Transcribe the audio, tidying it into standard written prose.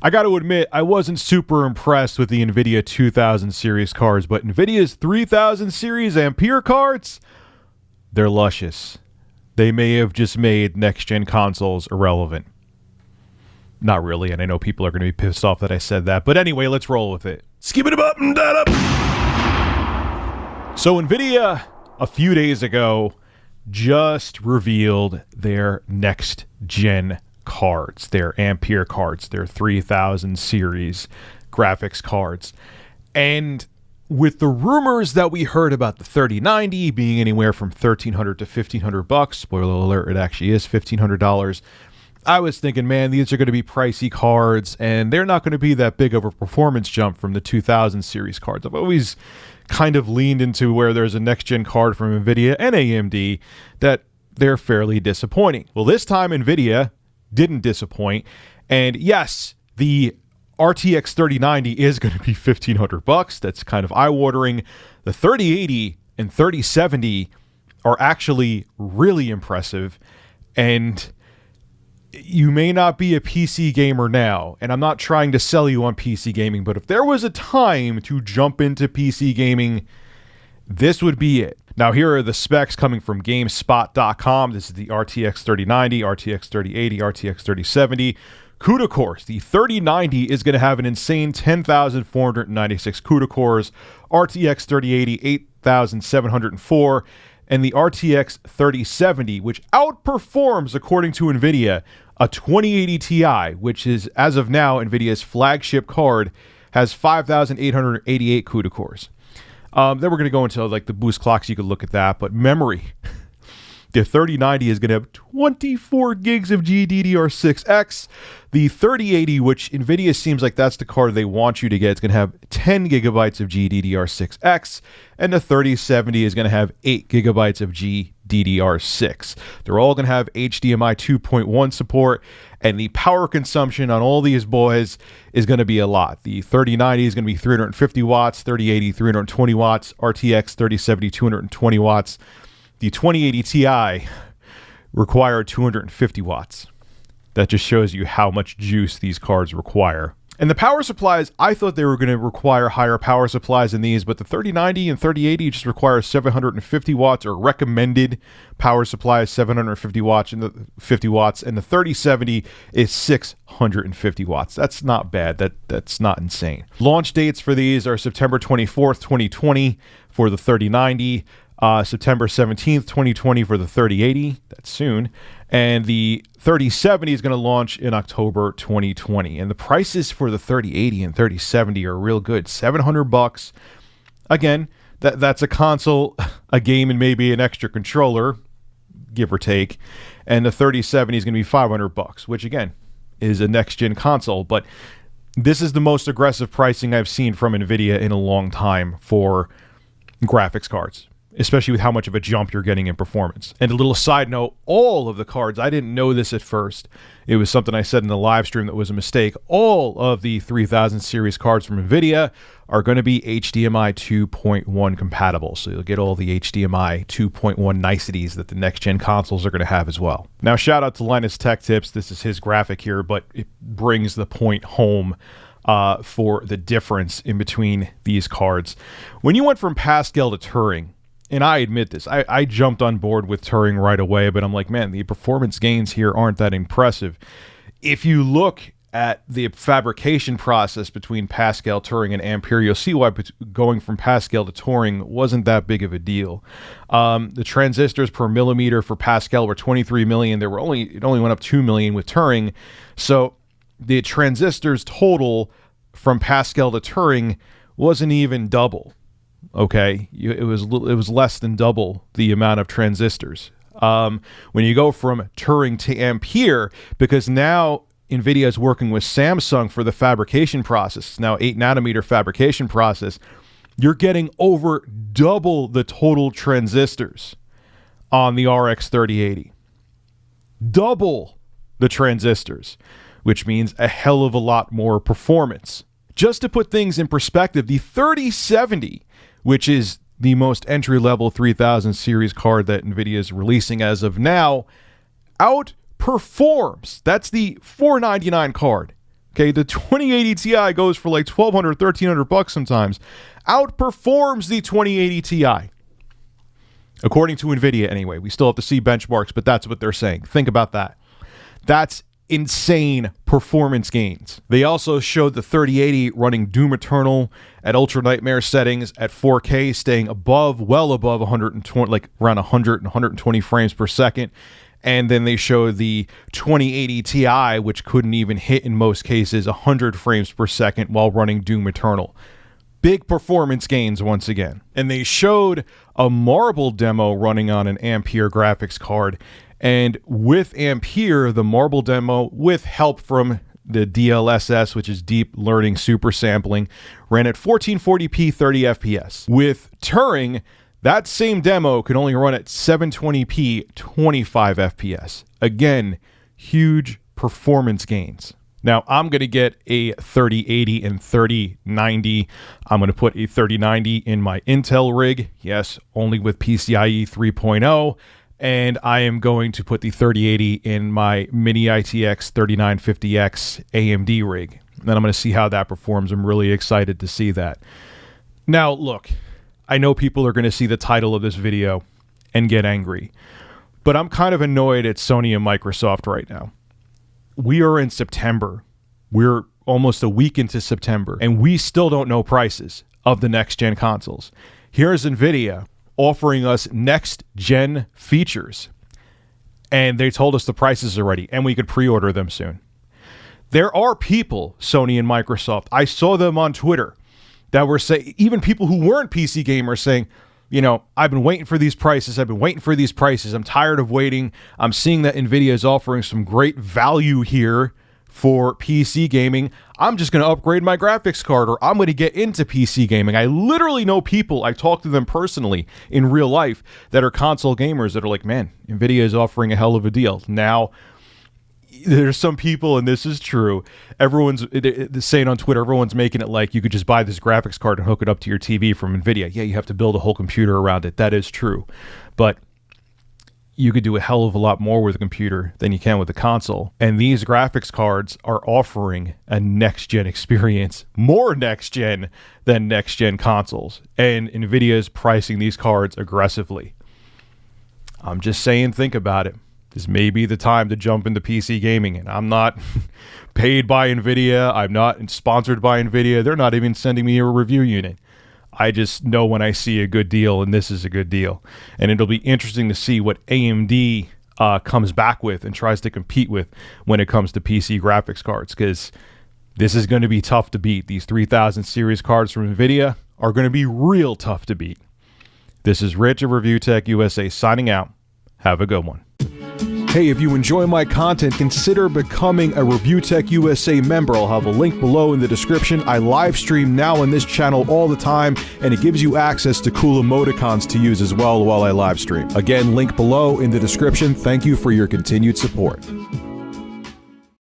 I got to admit, I wasn't super impressed with the Nvidia 2000 series cards, but Nvidia's 3000 series Ampere cards, they're luscious. They may have just made next-gen consoles irrelevant. Not really, and I know people are going to be pissed off that I said that, but anyway, let's roll with it. Skip it up and that up. So Nvidia, a few days ago, just revealed their next-gen cards, their Ampere cards, their 3000 series graphics cards. And with the rumors that we heard about the 3090 being anywhere from $1,300 to $1,500, spoiler alert, it actually is $1,500, I was thinking, man, these are going to be pricey cards, and they're not going to be that big of a performance jump from the 2000 series cards. I've always kind of leaned into where there's a next-gen card from Nvidia and AMD that they're fairly disappointing. Well, this time Nvidia didn't disappoint, and yes, the RTX 3090 is going to be $1,500. That's kind of eye-watering. The 3080 and 3070 are actually really impressive, and you may not be a PC gamer now, and I'm not trying to sell you on PC gaming, but if there was a time to jump into PC gaming, this would be it. Now, here are the specs coming from GameSpot.com. This is the RTX 3090, RTX 3080, RTX 3070. CUDA cores. The 3090 is going to have an insane 10,496 CUDA cores. RTX 3080, 8,704. And the RTX 3070, which outperforms, according to NVIDIA, a 2080 Ti, which is, as of now, NVIDIA's flagship card, has 5,888 CUDA cores. Then we're going to go into like the boost clocks. You could look at that. But memory, the 3090 is going to have 24 gigs of GDDR6X. The 3080, which NVIDIA seems like that's the card they want you to get, it's going to have 10 gigabytes of GDDR6X. And the 3070 is going to have 8 gigabytes of GDDR6. They're all going to have HDMI 2.1 support. And the power consumption on all these boys is going to be a lot. The 3090 is going to be 350 watts, 3080 320 watts, RTX 3070 220 watts. The 2080 Ti required 250 watts. That just shows you how much juice these cards require. And the power supplies, I thought they were going to require higher power supplies than these, but the 3090 and 3080 just require 750 watts, or recommended power supply is 750 watts, and the 50 watts, and the 3070 is 650 watts. That's not bad. That's not insane. Launch dates for these are September 24th, 2020 for the 3090, September 17th, 2020 for the 3080, that's soon, and the 3070 is going to launch in October 2020. And the prices for the 3080 and 3070 are real good. $700. Again, that's a console, a game, and maybe an extra controller, give or take. And the 3070 is going to be $500, which again is a next-gen console. But this is the most aggressive pricing I've seen from Nvidia in a long time for graphics cards, especially with how much of a jump you're getting in performance. And a little side note, all of the cards, I didn't know this at first. It was something I said in the live stream that was a mistake. All of the 3000 series cards from NVIDIA are going to be HDMI 2.1 compatible. So you'll get all the HDMI 2.1 niceties that the next-gen consoles are going to have as well. Now, shout out to Linus Tech Tips. This is his graphic here, but it brings the point home for the difference in between these cards. When you went from Pascal to Turing, and I admit this, I jumped on board with Turing right away, but I'm like, man, the performance gains here aren't that impressive. If you look at the fabrication process between Pascal, Turing, and Ampere, you'll see why going from Pascal to Turing wasn't that big of a deal. The transistors per millimeter for Pascal were 23 million. It only went up 2 million with Turing. So the transistors total from Pascal to Turing wasn't even double. Okay, it was less than double the amount of transistors. When you go from Turing to Ampere, because now NVIDIA is working with Samsung for the fabrication process, now 8 nanometer fabrication process, you're getting over double the total transistors on the RX 3080. Double the transistors, which means a hell of a lot more performance. Just to put things in perspective, the 3070, which is the most entry-level 3000 series card that NVIDIA is releasing as of now, outperforms, that's the $499 card, Okay, the 2080 Ti goes for like $1,200, $1,300 sometimes. Outperforms the 2080 Ti. According to Nvidia, anyway. We still have to see benchmarks, but that's what they're saying. Think about that. That's insane performance gains. They also showed the 3080 running Doom Eternal at Ultra Nightmare settings at 4K, staying above, well above 120, like around 100 and 120 frames per second. And then they showed the 2080 Ti, which couldn't even hit in most cases 100 frames per second while running Doom Eternal. Big performance gains once again. And they showed a Marble demo running on an Ampere graphics card. And with Ampere, the Marble demo, with help from the DLSS, which is Deep Learning Super Sampling, ran at 1440p 30 FPS. With Turing, that same demo could only run at 720p 25 FPS. Again, huge performance gains. Now, I'm going to get a 3080 and 3090. I'm going to put a 3090 in my Intel rig. Yes, only with PCIe 3.0. And I am going to put the 3080 in my Mini ITX 3950X AMD rig. Then I'm going to see how that performs. I'm really excited to see that. Now, look, I know people are going to see the title of this video and get angry, but I'm kind of annoyed at Sony and Microsoft right now. We are in September. We're almost a week into September, and we still don't know prices of the next-gen consoles. Here's Nvidia offering us next-gen features, and they told us the prices already, and we could pre-order them soon. There are people, Sony and Microsoft, I saw them on Twitter, that were saying, even people who weren't PC gamers saying, you know, I've been waiting for these prices. I've been waiting for these prices. I'm tired of waiting. I'm seeing that Nvidia is offering some great value here for PC gaming. I'm just going to upgrade my graphics card, or I'm going to get into PC gaming. I literally know people, I talk to them personally in real life, that are console gamers that are like, man, Nvidia is offering a hell of a deal. Now, there's some people, and this is true, everyone's saying on Twitter, everyone's making it like you could just buy this graphics card and hook it up to your TV from Nvidia. Yeah, you have to build a whole computer around it. That is true. But you could do a hell of a lot more with a computer than you can with a console. And these graphics cards are offering a next-gen experience, more next-gen than next-gen consoles. And Nvidia is pricing these cards aggressively. I'm just saying, think about it. This may be the time to jump into PC gaming. And I'm not paid by Nvidia. I'm not sponsored by Nvidia. They're not even sending me a review unit. I just know when I see a good deal, and this is a good deal. And it'll be interesting to see what AMD comes back with and tries to compete with when it comes to PC graphics cards, because this is going to be tough to beat. These 3000 series cards from Nvidia are going to be real tough to beat. This is Rich of Review Tech USA signing out. Have a good one. Hey, if you enjoy my content, consider becoming a Review Tech USA member. I'll have a link below in the description. I live stream now on this channel all the time, and it gives you access to cool emoticons to use as well while I live stream. Again, link below in the description. Thank you for your continued support.